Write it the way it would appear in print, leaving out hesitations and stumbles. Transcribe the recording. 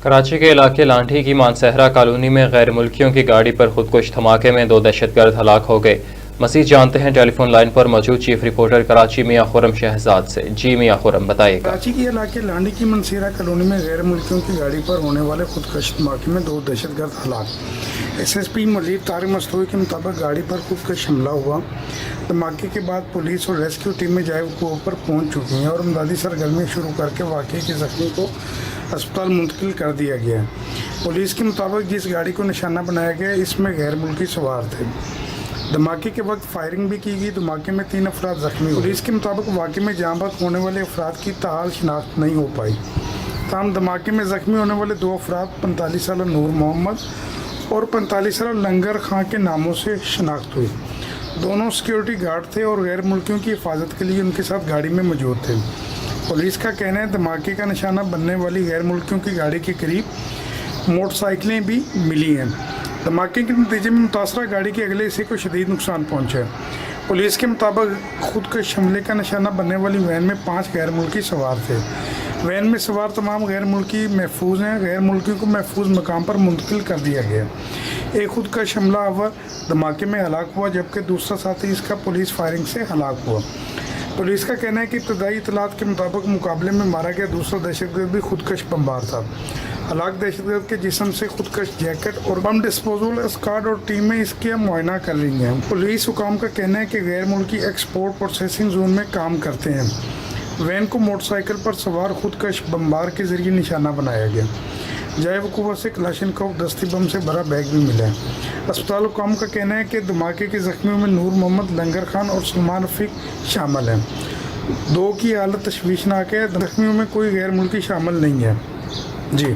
کراچی کے علاقے لانڈھی کی مانسہرہ کالونی میں غیر ملکیوں کی گاڑی پر خودکش دھماکے میں 2 دہشت گرد ہلاک ہو گئے۔ مزید جانتے ہیں ٹیلی فون لائن پر موجود چیف رپورٹر کراچی میاں خرم شہزاد سے۔ جی میاں خرم بتائیے گا۔ کراچی کے علاقے لانڈھی کی مانسہرہ کالونی میں غیر ملکیوں کی گاڑی پر ہونے والے خودکش دھماکے میں 2 دہشت گرد ہلاک۔ S S P Malir Tariq Mustafa کے مطابق گاڑی پر خودکش حملہ ہوا۔ دھماکے کے بعد پولیس اور ریسکیو ٹیمیں جائے وقوع پر پہنچ چکی ہیں اور امدادی سرگرمیاں شروع کر کے واقعے کے زخمی کو اسپتال منتقل کر دیا گیا ہے۔ پولیس کے مطابق جس گاڑی کو نشانہ بنایا گیا اس میں غیر ملکی سوار تھے۔ دھماکے کے وقت فائرنگ بھی کی گئی۔ دھماکے میں 3 افراد زخمی ہوئے۔ پولیس کے مطابق واقعے میں جاں بحق ہونے والے افراد کی تاحال شناخت نہیں ہو پائی۔ تاہم دھماکے میں زخمی ہونے والے 2 افراد 45 سالہ نور محمد اور 45 سالہ لنگر خان کے ناموں سے شناخت ہوئی۔ دونوں سیکیورٹی گارڈ تھے اور غیر ملکیوں کی حفاظت کے لیے ان کے ساتھ گاڑی میں موجود تھے۔ پولیس کا کہنا ہے دھماکے کا نشانہ بننے والی غیر ملکیوں کی گاڑی کے قریب موٹر سائیکلیں بھی ملی ہیں۔ دھماکے کے نتیجے میں متاثرہ گاڑی کے اگلے حصے کو شدید نقصان پہنچا ہے۔ پولیس کے مطابق خودکش حملے کا نشانہ بننے والی وین میں 5 غیر ملکی سوار تھے۔ وین میں سوار تمام غیر ملکی محفوظ ہیں۔ غیر ملکیوں کو محفوظ مقام پر منتقل کر دیا گیا۔ ایک خودکش حملہ آور دھماکے میں ہلاک ہوا جبکہ دوسرا ساتھی اس کا پولیس فائرنگ سے ہلاک ہوا۔ پولیس کا کہنا ہے کہ ابتدائی اطلاعات کے مطابق مقابلے میں مارا گیا دوسرا دہشت گرد بھی خودکش بمبار تھا۔ ہلاک دہشت گرد کے جسم سے خودکش جیکٹ اور بم ڈسپوزل اسکواڈ اور ٹیمیں اس کا معائنہ کر رہی ہیں۔ پولیس حکام کا کہنا ہے کہ غیر ملکی ایکسپورٹ پروسیسنگ زون میں کام کرتے ہیں۔ وین کو موٹر سائیکل پر سوار خودکش بمبار کے ذریعے نشانہ بنایا گیا۔ جائے وقوع سے کلاشنکوف دستی بم سے بھرا بیگ بھی ملا ہے۔ اسپتال حکام کا کہنا ہے کہ دھماکے کے زخمیوں میں نور محمد، لنگر خان اور سلمان رفیق شامل ہیں۔ 2 کی حالت تشویشناک ہے۔ زخمیوں میں کوئی غیر ملکی شامل نہیں ہے۔ جی